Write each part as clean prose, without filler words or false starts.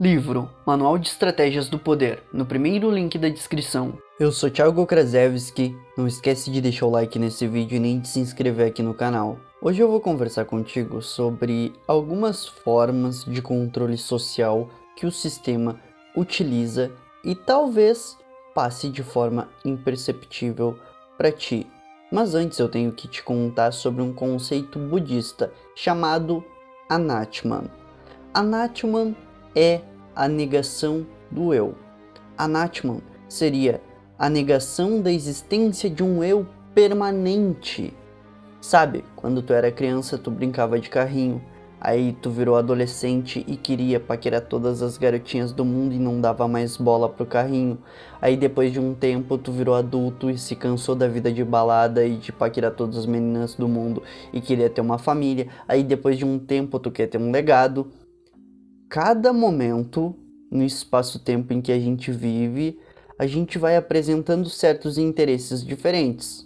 Livro Manual de Estratégias do Poder, no primeiro link da descrição. Eu sou Thiago Kraszewski, não esquece de deixar o like nesse vídeo e nem de se inscrever aqui no canal. Hoje eu vou conversar contigo sobre algumas formas de controle social que o sistema utiliza e talvez passe de forma imperceptível para ti. Mas antes eu tenho que te contar sobre um conceito budista chamado Anatman. Anatman é a negação do eu. Anatman seria a negação da existência de um eu permanente. Sabe, quando tu era criança tu brincava de carrinho, aí tu virou adolescente e queria paquerar todas as garotinhas do mundo e não dava mais bola pro carrinho. Aí depois de um tempo tu virou adulto e se cansou da vida de balada e de paquerar todas as meninas do mundo e queria ter uma família. Aí depois de um tempo tu quer ter um legado. Cada momento, no espaço-tempo em que a gente vive, a gente vai apresentando certos interesses diferentes.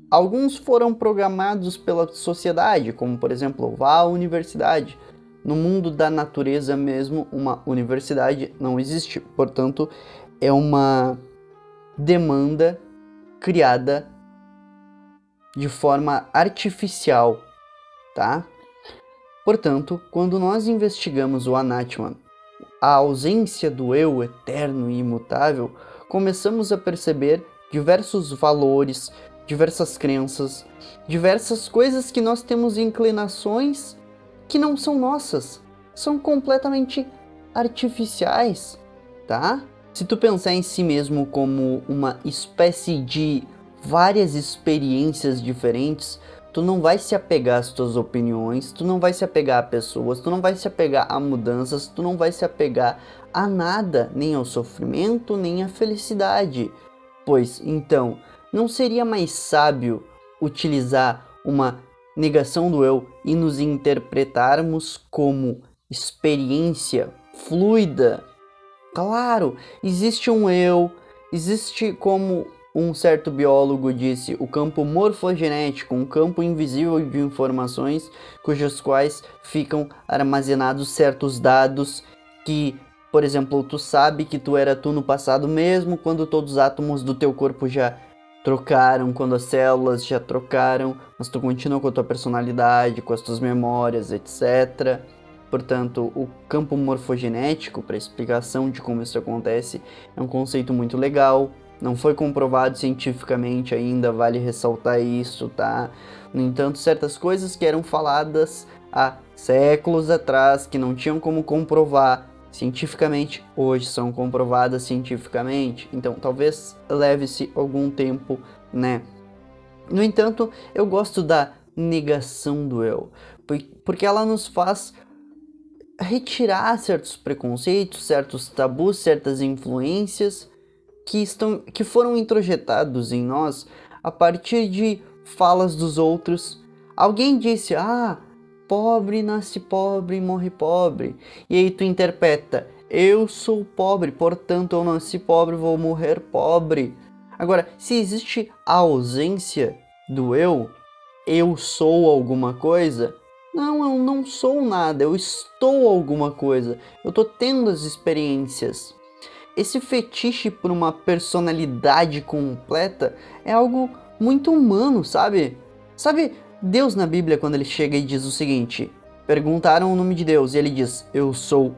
Alguns foram programados pela sociedade, como por exemplo, vá à universidade. No mundo da natureza mesmo, uma universidade não existe, portanto, é uma demanda criada de forma artificial, tá? Portanto, quando nós investigamos o Anatman, a ausência do eu eterno e imutável, começamos a perceber diversos valores, diversas crenças, diversas coisas que nós temos inclinações que não são nossas, são completamente artificiais, tá? Se tu pensar em si mesmo como uma espécie de várias experiências diferentes, tu não vai se apegar às tuas opiniões, tu não vai se apegar a pessoas, tu não vai se apegar a mudanças, tu não vai se apegar a nada, nem ao sofrimento, nem à felicidade. Pois, então, não seria mais sábio utilizar uma negação do eu e nos interpretarmos como experiência fluida? Claro, existe um eu, existe, como um certo biólogo disse, o campo morfogenético, um campo invisível de informações cujos quais ficam armazenados certos dados que, por exemplo, tu sabe que tu era tu no passado mesmo quando todos os átomos do teu corpo já trocaram, quando as células já trocaram, mas tu continua com a tua personalidade, com as tuas memórias, etc. Portanto, o campo morfogenético, para explicação de como isso acontece, é um conceito muito legal. Não foi comprovado cientificamente ainda, vale ressaltar isso, tá? No entanto, certas coisas que eram faladas há séculos atrás, que não tinham como comprovar cientificamente, hoje são comprovadas cientificamente. Então, talvez leve-se algum tempo, né? No entanto, eu gosto da negação do eu, porque ela nos faz retirar certos preconceitos, certos tabus, certas influências que foram introjetados em nós a partir de falas dos outros. Alguém disse, pobre nasce pobre e morre pobre. E aí tu interpreta, eu sou pobre, portanto eu nasci pobre, vou morrer pobre. Agora, se existe a ausência do eu sou alguma coisa. Não, eu não sou nada, eu estou alguma coisa. Eu tô tendo as experiências. Esse fetiche por uma personalidade completa é algo muito humano, sabe? Sabe, Deus na Bíblia, quando ele chega e diz o seguinte: perguntaram o nome de Deus e ele diz, eu sou,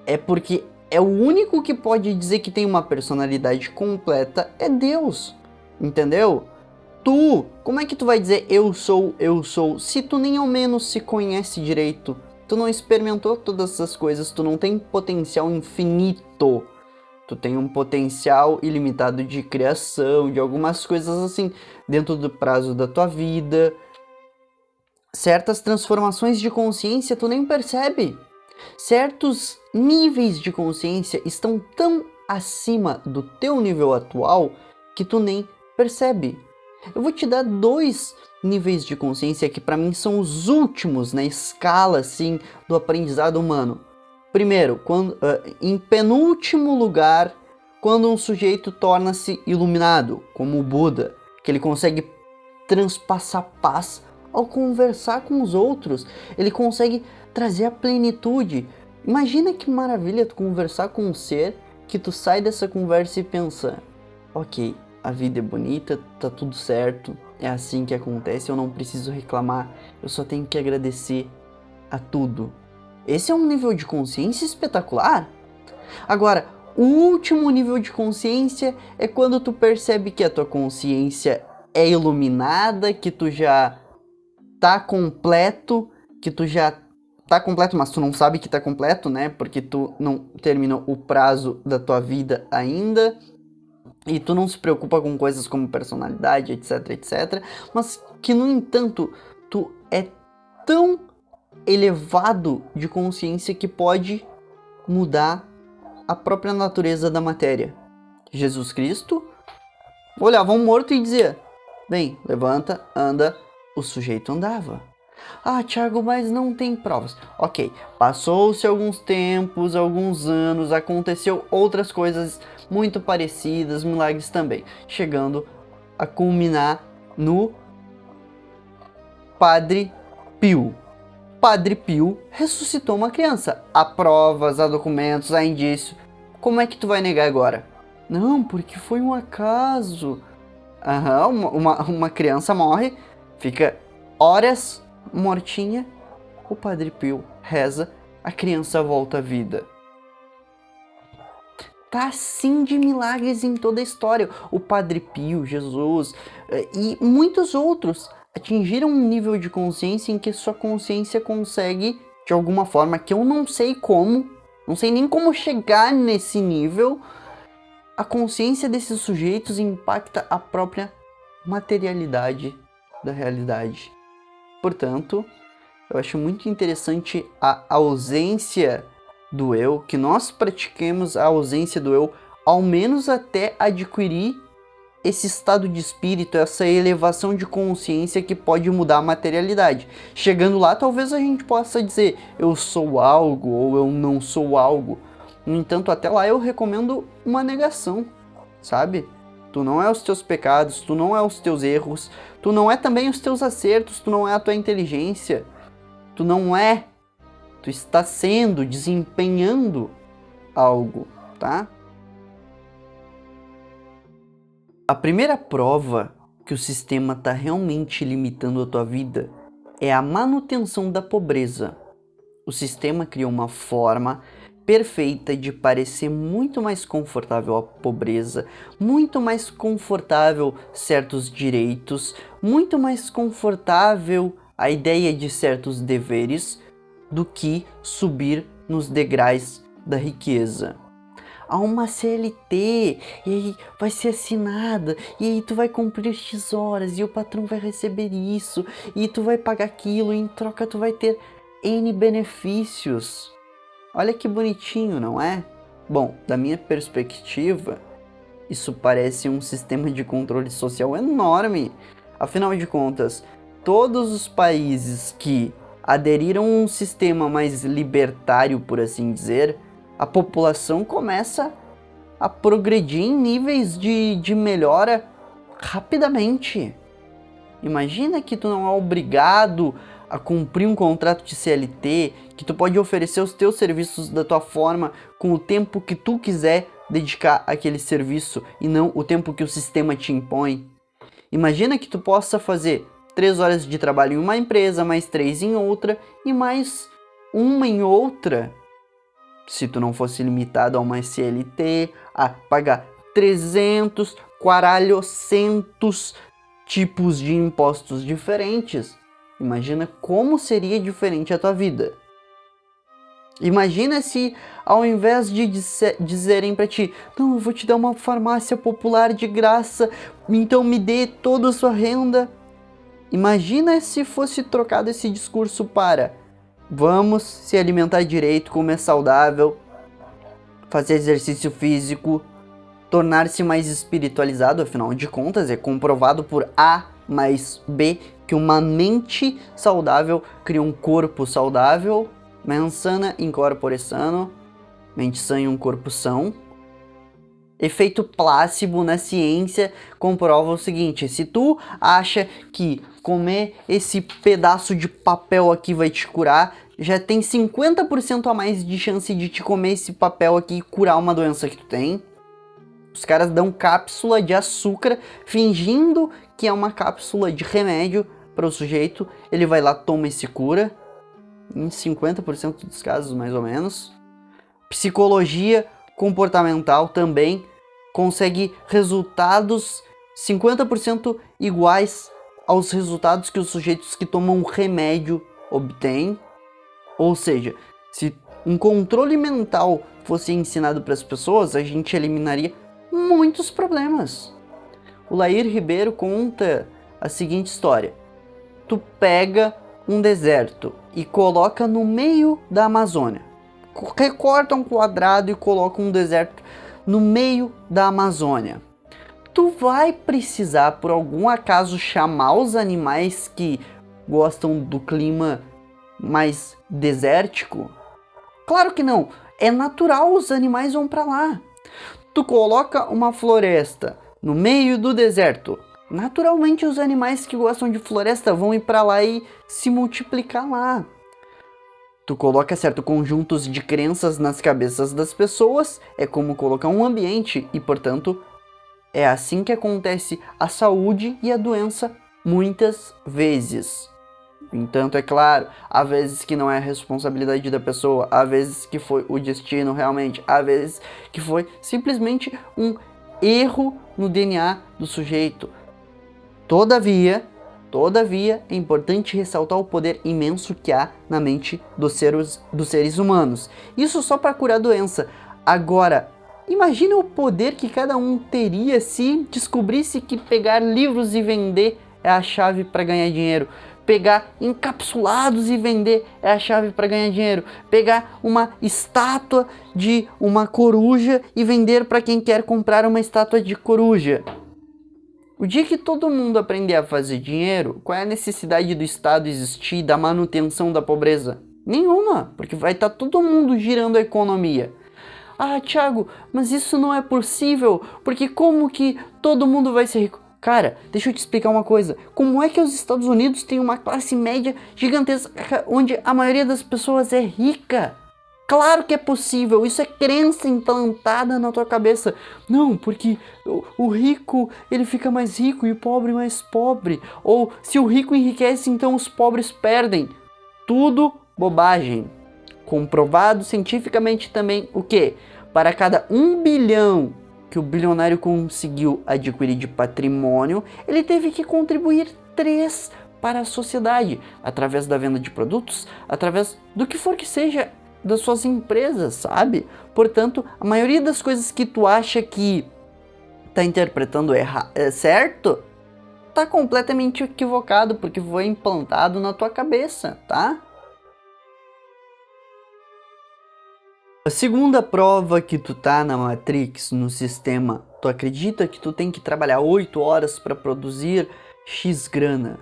é porque é o único que pode dizer que tem uma personalidade completa é Deus, entendeu? Como é que tu vai dizer eu sou, se tu nem ao menos se conhece direito? Tu não experimentou todas essas coisas, tu não tem potencial infinito. Tu tem um potencial ilimitado de criação, de algumas coisas assim, dentro do prazo da tua vida. Certas transformações de consciência tu nem percebe. Certos níveis de consciência estão tão acima do teu nível atual que tu nem percebe. Eu vou te dar dois níveis de consciência que para mim são os últimos na escala assim do aprendizado humano. Primeiro, em penúltimo lugar, quando um sujeito torna-se iluminado, como o Buda, que ele consegue transpassar paz ao conversar com os outros, ele consegue trazer a plenitude. Imagina que maravilha tu conversar com um ser que tu sai dessa conversa e pensa, ok, a vida é bonita, tá tudo certo, é assim que acontece, eu não preciso reclamar, eu só tenho que agradecer a tudo. Esse é um nível de consciência espetacular. Agora, o último nível de consciência é quando tu percebe que a tua consciência é iluminada, que tu já tá completo, mas tu não sabe que tá completo, né? Porque tu não terminou o prazo da tua vida ainda. E tu não se preocupa com coisas como personalidade, etc, etc. Mas que, no entanto, tu é tão elevado de consciência que pode mudar a própria natureza da matéria. Jesus Cristo olhava um morto e dizia, bem, levanta, anda. O sujeito andava. Ah, Thiago, mas não tem provas. Ok, passou-se alguns tempos, alguns anos, aconteceu outras coisas muito parecidas, milagres também, chegando a culminar no Padre Pio. Padre Pio ressuscitou uma criança. Há provas, há documentos, há indícios. Como é que tu vai negar agora? Não, porque foi um acaso. Uma criança morre, fica horas mortinha, o Padre Pio reza, a criança volta à vida. Tá assim de milagres em toda a história. O Padre Pio, Jesus e muitos outros atingiram um nível de consciência em que sua consciência consegue, de alguma forma, que eu não sei como, não sei nem como chegar nesse nível, a consciência desses sujeitos impacta a própria materialidade da realidade. Portanto, eu acho muito interessante a ausência do eu, que nós pratiquemos a ausência do eu, ao menos até adquirir esse estado de espírito, essa elevação de consciência que pode mudar a materialidade. Chegando lá, talvez a gente possa dizer, eu sou algo ou eu não sou algo. No entanto, até lá eu recomendo uma negação, sabe? Tu não é os teus pecados, tu não é os teus erros, tu não é também os teus acertos, tu não é a tua inteligência, tu não é, tu está sendo, desempenhando algo, tá? A primeira prova que o sistema está realmente limitando a tua vida é a manutenção da pobreza. O sistema criou uma forma perfeita de parecer muito mais confortável a pobreza, muito mais confortável certos direitos, muito mais confortável a ideia de certos deveres do que subir nos degraus da riqueza. Há uma CLT, e aí vai ser assinada, e aí tu vai cumprir X horas, e o patrão vai receber isso, e tu vai pagar aquilo, e em troca tu vai ter N benefícios. Olha que bonitinho, não é? Bom, da minha perspectiva, isso parece um sistema de controle social enorme. Afinal de contas, todos os países que aderiram a um sistema mais libertário, por assim dizer, a população começa a progredir em níveis de melhora rapidamente. Imagina que tu não é obrigado a cumprir um contrato de CLT, que tu pode oferecer os teus serviços da tua forma com o tempo que tu quiser dedicar àquele serviço e não o tempo que o sistema te impõe. Imagina que tu possa fazer 3 horas de trabalho em uma empresa, mais 3 em outra e mais uma em outra. Se tu não fosse limitado a uma CLT, a pagar 300, 400 tipos de impostos diferentes, imagina como seria diferente a tua vida. Imagina se ao invés de dizerem pra ti, não, eu vou te dar uma farmácia popular de graça, então me dê toda a sua renda. Imagina se fosse trocado esse discurso para vamos se alimentar direito, comer saudável, fazer exercício físico, tornar-se mais espiritualizado, afinal de contas é comprovado por A mais B que uma mente saudável cria um corpo saudável, mens sana in corpore sano, mente sã em um corpo são. Efeito placebo na ciência comprova o seguinte, se tu acha que comer esse pedaço de papel aqui vai te curar, já tem 50% a mais de chance de te comer esse papel aqui e curar uma doença que tu tem. Os caras dão cápsula de açúcar, fingindo que é uma cápsula de remédio para o sujeito. Ele vai lá, toma e se cura. Em 50% dos casos, mais ou menos. Psicologia comportamental também consegue resultados 50% iguais aos resultados que os sujeitos que tomam remédio obtêm. Ou seja, se um controle mental fosse ensinado para as pessoas, a gente eliminaria muitos problemas. O Lair Ribeiro conta a seguinte história. Tu pega um deserto e coloca no meio da Amazônia. Recorta um quadrado e coloca um deserto no meio da Amazônia. Tu vai precisar, por algum acaso, chamar os animais que gostam do clima mais desértico? Claro que não. É natural, os animais vão para lá. Tu coloca uma floresta no meio do deserto. Naturalmente os animais que gostam de floresta vão ir para lá e se multiplicar lá. Tu coloca certos conjuntos de crenças nas cabeças das pessoas, é como colocar um ambiente e, portanto, é assim que acontece a saúde e a doença muitas vezes. No entanto, é claro, há vezes que não é a responsabilidade da pessoa, há vezes que foi o destino realmente, há vezes que foi simplesmente um erro no DNA do sujeito. Todavia, é importante ressaltar o poder imenso que há na mente dos seres humanos. Isso só para curar a doença. Agora, imagina o poder que cada um teria se descobrisse que pegar livros e vender é a chave para ganhar dinheiro. Pegar encapsulados e vender é a chave para ganhar dinheiro. Pegar uma estátua de uma coruja e vender para quem quer comprar uma estátua de coruja. O dia que todo mundo aprender a fazer dinheiro, qual é a necessidade do Estado existir, da manutenção da pobreza? Nenhuma, porque vai estar todo mundo girando a economia. Ah, Thiago, mas isso não é possível, porque como que todo mundo vai ser rico? Cara, deixa eu te explicar uma coisa. Como é que os Estados Unidos têm uma classe média gigantesca onde a maioria das pessoas é rica? Claro que é possível, isso é crença implantada na tua cabeça. Não, porque o rico, ele fica mais rico e o pobre mais pobre. Ou se o rico enriquece, então os pobres perdem. Tudo bobagem. Comprovado cientificamente também o quê? Para cada 1 bilhão que o bilionário conseguiu adquirir de patrimônio, ele teve que contribuir 3 para a sociedade, através da venda de produtos, através do que for que seja das suas empresas, sabe? Portanto, a maioria das coisas que tu acha que tá interpretando certo, tá completamente equivocado, porque foi implantado na tua cabeça, tá? A segunda prova que tu tá na Matrix, no sistema, tu acredita que tu tem que trabalhar 8 horas para produzir X grana?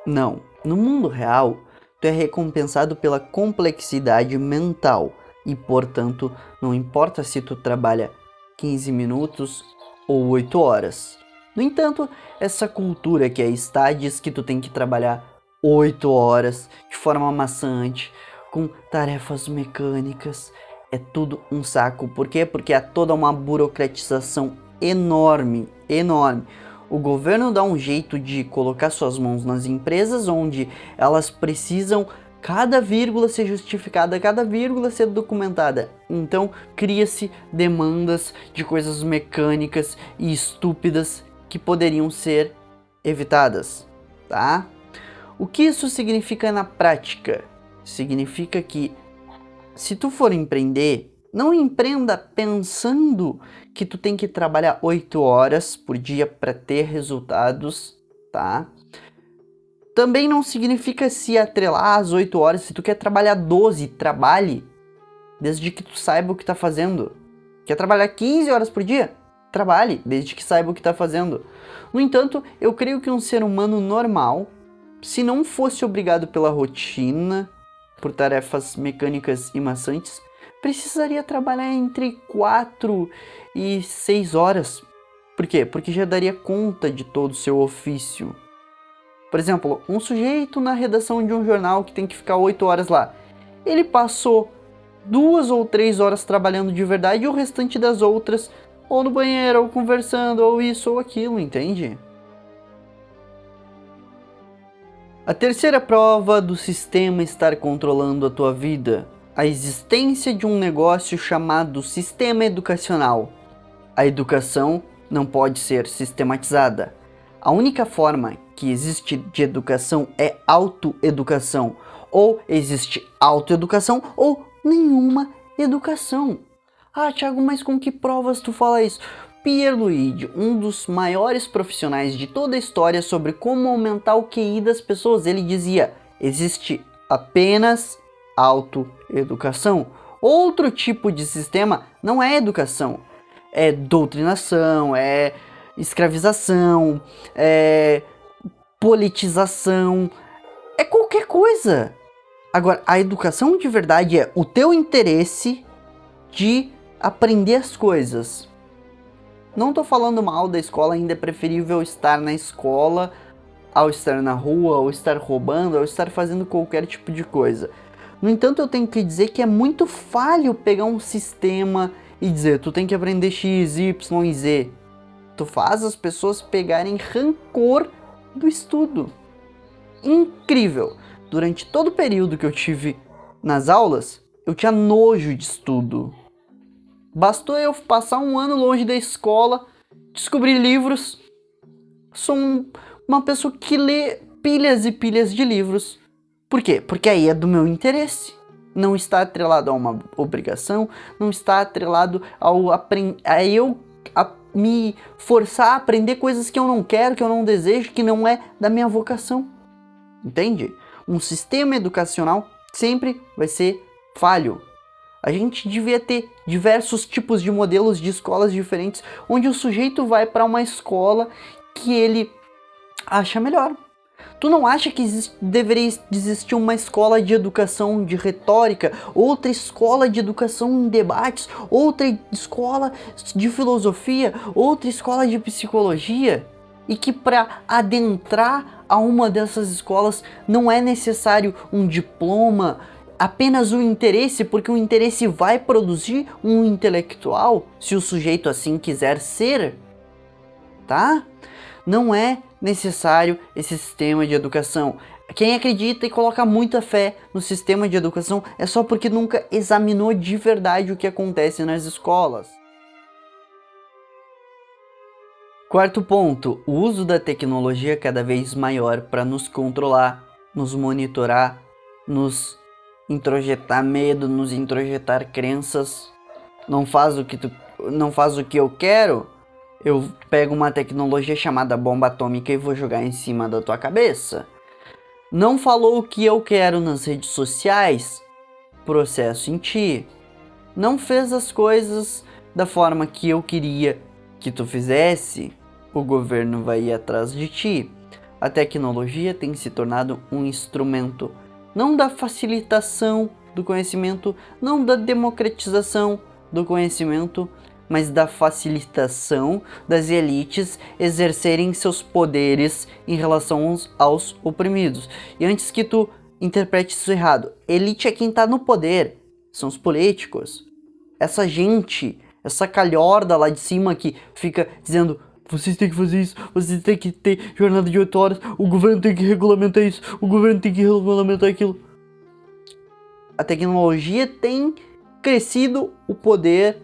Não. No mundo real, tu é recompensado pela complexidade mental e, portanto, não importa se tu trabalha 15 minutos ou 8 horas. No entanto, essa cultura que está diz que tu tem que trabalhar 8 horas de forma maçante, com tarefas mecânicas. É tudo um saco. Por quê? Porque há toda uma burocratização enorme. O governo dá um jeito de colocar suas mãos nas empresas, onde elas precisam cada vírgula ser justificada, cada vírgula ser documentada. Então cria-se demandas de coisas mecânicas e estúpidas que poderiam ser evitadas, tá? O que isso significa na prática? Significa que se tu for empreender, não empreenda pensando que tu tem que trabalhar 8 horas por dia para ter resultados, tá? Também não significa se atrelar às 8 horas. Se tu quer trabalhar 12, trabalhe, desde que tu saiba o que tá fazendo. Quer trabalhar 15 horas por dia? Trabalhe, desde que saiba o que tá fazendo. No entanto, eu creio que um ser humano normal, se não fosse obrigado pela rotina, por tarefas mecânicas e maçantes, precisaria trabalhar entre 4 e 6 horas. Por quê? Porque já daria conta de todo o seu ofício. Por exemplo, um sujeito na redação de um jornal que tem que ficar 8 horas lá. ele passou 2 ou 3 horas trabalhando de verdade e o restante das outras ou no banheiro, ou conversando, ou isso ou aquilo, entende? A terceira prova do sistema estar controlando a tua vida: a existência de um negócio chamado sistema educacional. A educação não pode ser sistematizada. A única forma que existe de educação é autoeducação. Ou existe autoeducação ou nenhuma educação. Ah, Thiago, mas com que provas tu fala isso? Pierluigi, um dos maiores profissionais de toda a história sobre como aumentar o QI das pessoas, ele dizia: existe apenas autoeducação. Outro tipo de sistema não é educação, é doutrinação, é escravização, é politização, é qualquer coisa. Agora, a educação de verdade é o teu interesse de aprender as coisas. Não tô falando mal da escola, ainda é preferível estar na escola ao estar na rua, ou estar roubando, ou estar fazendo qualquer tipo de coisa. No entanto, eu tenho que dizer que é muito falho pegar um sistema e dizer: tu tem que aprender X, Y e Z. Tu faz as pessoas pegarem rancor do estudo. Incrível! Durante todo o período que eu tive nas aulas, eu tinha nojo de estudo. Bastou eu passar um ano longe da escola, descobrir livros. Sou uma pessoa que lê pilhas e pilhas de livros. Por quê? Porque aí é do meu interesse. Não está atrelado a uma obrigação, não está atrelado a eu me forçar a aprender coisas que eu não quero, que eu não desejo, que não é da minha vocação. Entende? Um sistema educacional sempre vai ser falho. A gente devia ter diversos tipos de modelos de escolas diferentes, onde o sujeito vai para uma escola que ele acha melhor. Tu não acha que deveria existir uma escola de educação de retórica, outra escola de educação em debates, outra escola de filosofia, outra escola de psicologia? E que para adentrar a uma dessas escolas não é necessário um diploma, apenas o interesse, porque o interesse vai produzir um intelectual, se o sujeito assim quiser ser, tá? Não é necessário esse sistema de educação. Quem acredita e coloca muita fé no sistema de educação é só porque nunca examinou de verdade o que acontece nas escolas. Quarto ponto: o uso da tecnologia cada vez maior para nos controlar, nos monitorar, nos introjetar medo, nos introjetar crenças. Não faz o que eu quero, eu pego uma tecnologia chamada bomba atômica e vou jogar em cima da tua cabeça. Não falou o que eu quero nas redes sociais, processo em ti. Não fez as coisas da forma que eu queria que tu fizesse, o governo vai ir atrás de ti. A tecnologia tem se tornado um instrumento não da facilitação do conhecimento, não da democratização do conhecimento, mas da facilitação das elites exercerem seus poderes em relação aos oprimidos. E antes que tu interprete isso errado, elite é quem tá no poder, são os políticos. Essa gente, essa calhorda lá de cima que fica dizendo: vocês têm que fazer isso, vocês têm que ter jornada de 8 horas, o governo tem que regulamentar isso, o governo tem que regulamentar aquilo. A tecnologia tem crescido o poder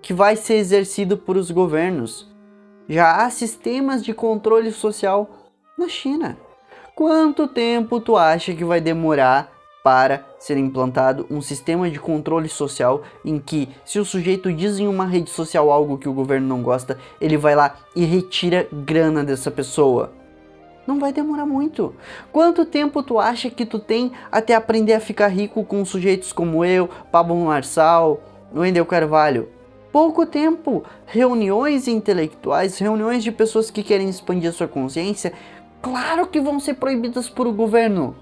que vai ser exercido por os governos. Já há sistemas de controle social na China. Quanto tempo tu acha que vai demorar para ser implantado um sistema de controle social em que, se o sujeito diz em uma rede social algo que o governo não gosta, ele vai lá e retira grana dessa pessoa? Não vai demorar muito. Quanto tempo tu acha que tu tem até aprender a ficar rico com sujeitos como eu, Pablo Marçal, Wendel Carvalho? Pouco tempo. Reuniões intelectuais, reuniões de pessoas que querem expandir a sua consciência, claro que vão ser proibidas por o governo.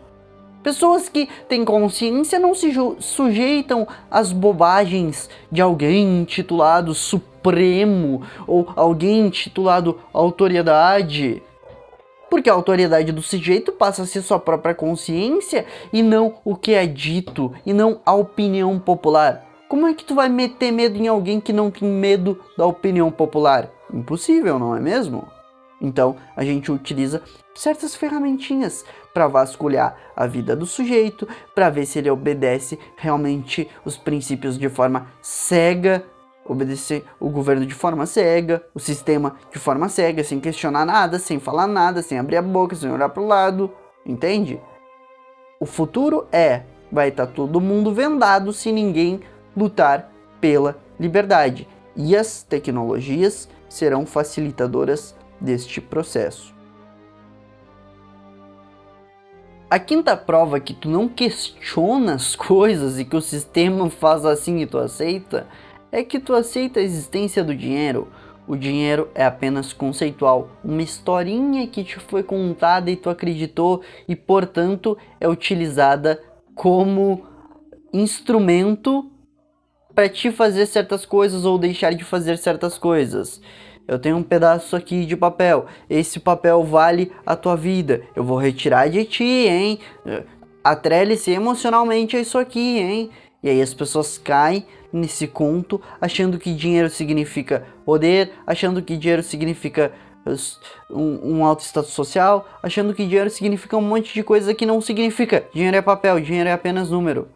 Pessoas que têm consciência não se sujeitam às bobagens de alguém intitulado Supremo ou alguém intitulado Autoridade. Porque a autoridade do sujeito passa a ser sua própria consciência e não o que é dito, e não a opinião popular. Como é que tu vai meter medo em alguém que não tem medo da opinião popular? Impossível, não é mesmo? Então, a gente utiliza certas ferramentinhas para vasculhar a vida do sujeito, para ver se ele obedece realmente os princípios de forma cega, obedecer o governo de forma cega, o sistema de forma cega, sem questionar nada, sem falar nada, sem abrir a boca, sem olhar para o lado, entende? O futuro vai estar todo mundo vendado se ninguém lutar pela liberdade. E as tecnologias serão facilitadoras deste processo. A quinta prova que tu não questiona as coisas e que o sistema faz assim e tu aceita, é que tu aceita a existência do dinheiro. O dinheiro é apenas conceitual, uma historinha que te foi contada e tu acreditou e, portanto, é utilizada como instrumento para te fazer certas coisas ou deixar de fazer certas coisas. Eu tenho um pedaço aqui de papel, esse papel vale a tua vida, eu vou retirar de ti, hein? Atrele-se emocionalmente a isso aqui, hein? E aí as pessoas caem nesse conto, achando que dinheiro significa poder, achando que dinheiro significa um alto status social, achando que dinheiro significa um monte de coisa que não significa. Dinheiro é papel, dinheiro é apenas número.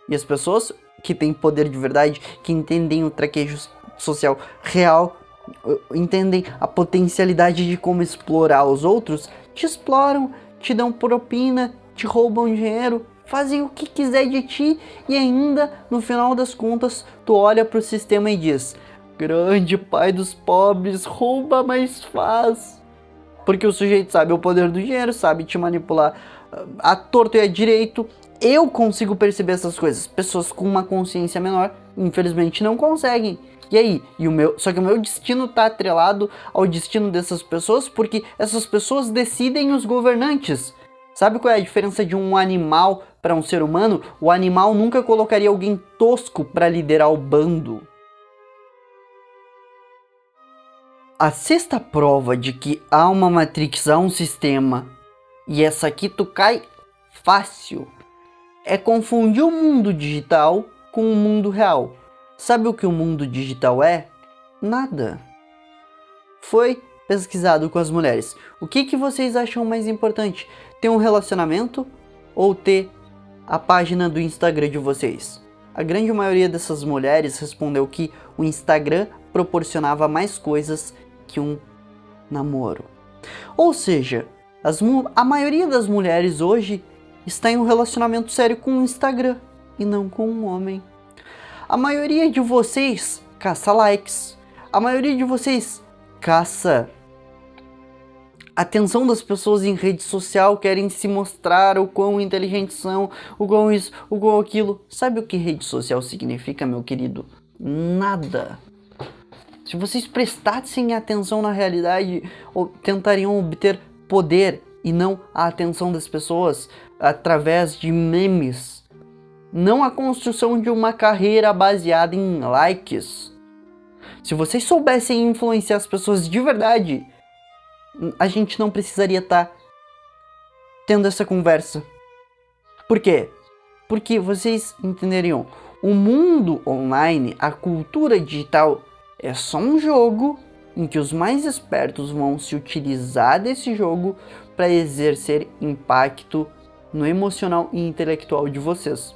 E as pessoas que têm poder de verdade, que entendem o traquejo social real, entendem a potencialidade de como explorar os outros, te exploram, te dão propina, te roubam dinheiro, fazem o que quiser de ti e ainda, no final das contas, tu olha pro sistema e diz: grande pai dos pobres, rouba, mas faz. Porque o sujeito sabe o poder do dinheiro, sabe te manipular a torto e a direito. Eu consigo perceber essas coisas. Pessoas com uma consciência menor, infelizmente, não conseguem. E aí? Só que o meu destino tá atrelado ao destino dessas pessoas, porque essas pessoas decidem os governantes. Sabe qual é a diferença de um animal para um ser humano? O animal nunca colocaria alguém tosco para liderar o bando. A sexta prova de que há uma Matrix, há um sistema, e essa aqui tu cai fácil, é confundir o mundo digital com o mundo real. Sabe o que o mundo digital é? Nada. Foi pesquisado com as mulheres. O que vocês acham mais importante? Ter um relacionamento ou ter a página do Instagram de vocês? A grande maioria dessas mulheres respondeu que o Instagram proporcionava mais coisas que um namoro. Ou seja, a maioria das mulheres hoje está em um relacionamento sério com o Instagram e não com um homem. A maioria de vocês caça likes. A maioria de vocês caça atenção das pessoas em rede social, querem se mostrar o quão inteligentes são, o quão isso, o quão aquilo. Sabe o que rede social significa, meu querido? Nada. Se vocês prestassem atenção na realidade, tentariam obter poder e não a atenção das pessoas através de memes. Não a construção de uma carreira baseada em likes. Se vocês soubessem influenciar as pessoas de verdade, a gente não precisaria estar tendo essa conversa. Por quê? Porque vocês entenderiam. O mundo online, a cultura digital, é só um jogo em que os mais espertos vão se utilizar desse jogo para exercer impacto no emocional e intelectual de vocês.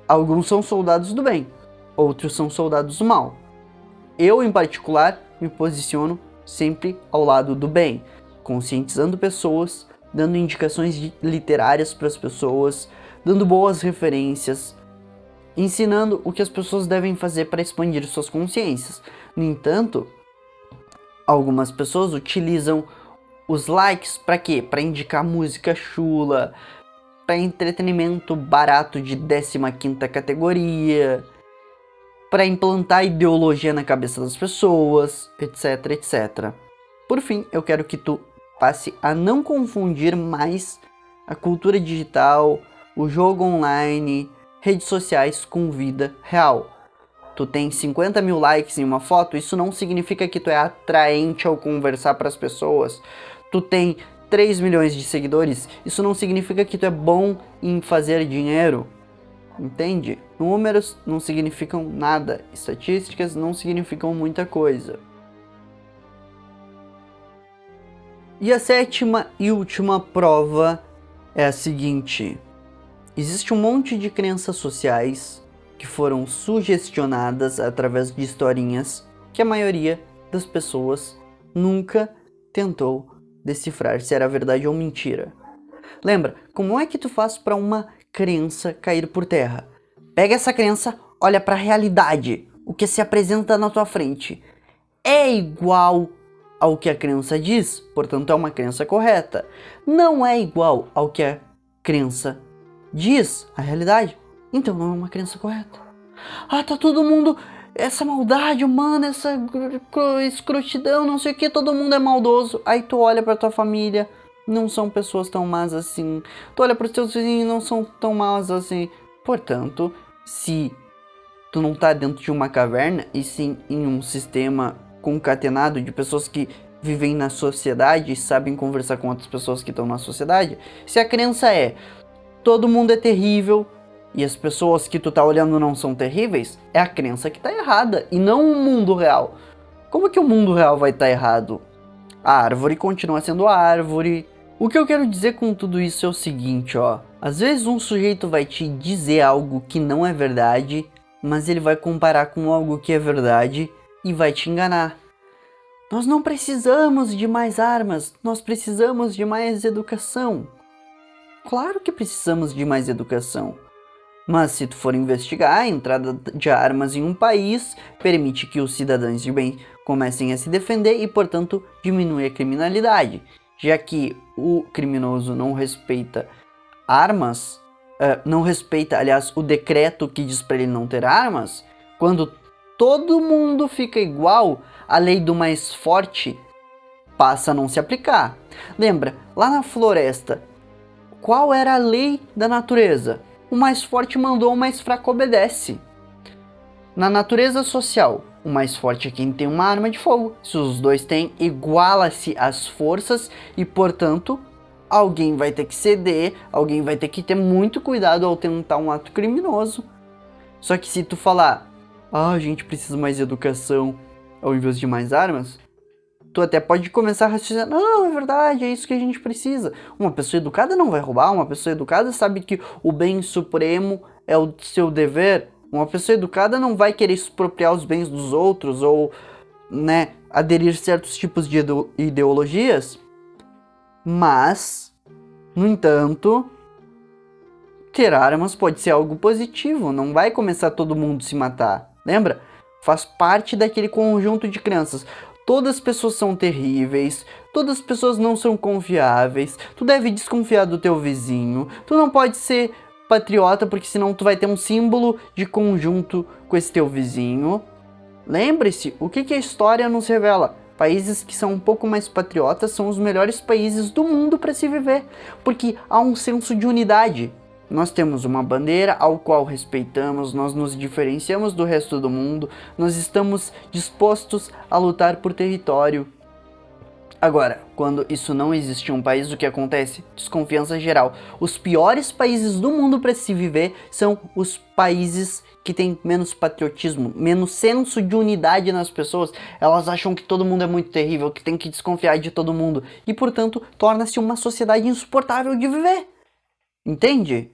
Alguns são soldados do bem, outros são soldados do mal. Eu, em particular, me posiciono sempre ao lado do bem, conscientizando pessoas, dando indicações literárias para as pessoas, dando boas referências, ensinando o que as pessoas devem fazer para expandir suas consciências. No entanto, algumas pessoas utilizam os likes para quê? Para indicar música chula, para entretenimento barato de 15ª categoria, para implantar ideologia na cabeça das pessoas, etc, etc. Por fim, eu quero que tu passe a não confundir mais a cultura digital, o jogo online, redes sociais com vida real. Tu tem 50 mil likes em uma foto, isso não significa que tu é atraente ao conversar para as pessoas. Tu tem 3 milhões de seguidores, isso não significa que tu é bom em fazer dinheiro. Entende? Números não significam nada, estatísticas não significam muita coisa. E a sétima e última prova é a seguinte: existe um monte de crenças sociais que foram sugestionadas através de historinhas que a maioria das pessoas nunca tentou decifrar se era verdade ou mentira. Lembra, como é que tu faz para uma crença cair por terra? Pega essa crença, olha para a realidade, o que se apresenta na tua frente. É igual ao que a crença diz, portanto é uma crença correta. Não é igual ao que a crença diz, a realidade, então não é uma crença correta. Ah, tá todo mundo, essa maldade humana, essa escrotidão, não sei o que, todo mundo é maldoso. Aí tu olha pra tua família, não são pessoas tão más assim. Tu olha pros teus vizinhos, não são tão maus assim. Portanto, se tu não tá dentro de uma caverna, e sim em um sistema concatenado de pessoas que vivem na sociedade e sabem conversar com outras pessoas que estão na sociedade, se a crença é todo mundo é terrível e as pessoas que tu tá olhando não são terríveis, é a crença que tá errada e não o mundo real. Como que o mundo real vai estar errado? A árvore continua sendo árvore. O que eu quero dizer com tudo isso é o seguinte, ó. Às vezes um sujeito vai te dizer algo que não é verdade, mas ele vai comparar com algo que é verdade e vai te enganar. Nós não precisamos de mais armas, nós precisamos de mais educação. Claro que precisamos de mais educação. Mas se tu for investigar, a entrada de armas em um país permite que os cidadãos de bem comecem a se defender e, portanto, diminui a criminalidade. Já que o criminoso não respeita armas, não respeita, aliás, o decreto que diz para ele não ter armas, quando todo mundo fica igual, a lei do mais forte passa a não se aplicar. Lembra, lá na floresta, qual era a lei da natureza? O mais forte mandou, o mais fraco obedece. Na natureza social, o mais forte é quem tem uma arma de fogo. Se os dois têm, iguala-se as forças e, portanto, alguém vai ter que ceder, alguém vai ter que ter muito cuidado ao tentar um ato criminoso. Só que se tu falar, a gente precisa mais educação ao invés de mais armas, tu até pode começar a raciocinar, não, é verdade, é isso que a gente precisa. Uma pessoa educada não vai roubar, uma pessoa educada sabe que o bem supremo é o seu dever. Uma pessoa educada não vai querer expropriar os bens dos outros ou, né, aderir certos tipos de ideologias. Mas, no entanto, ter armas pode ser algo positivo, não vai começar todo mundo se matar. Lembra? Faz parte daquele conjunto de crenças. Todas as pessoas são terríveis, todas as pessoas não são confiáveis, tu deve desconfiar do teu vizinho, tu não pode ser patriota porque senão tu vai ter um símbolo de conjunto com esse teu vizinho. Lembre-se, o que a história nos revela? Países que são um pouco mais patriotas são os melhores países do mundo para se viver, porque há um senso de unidade. Nós temos uma bandeira ao qual respeitamos, nós nos diferenciamos do resto do mundo, nós estamos dispostos a lutar por território. Agora, quando isso não existe em um país, o que acontece? Desconfiança geral. Os piores países do mundo para se viver são os países que têm menos patriotismo, menos senso de unidade nas pessoas. Elas acham que todo mundo é muito terrível, que tem que desconfiar de todo mundo e, portanto, torna-se uma sociedade insuportável de viver. Entende?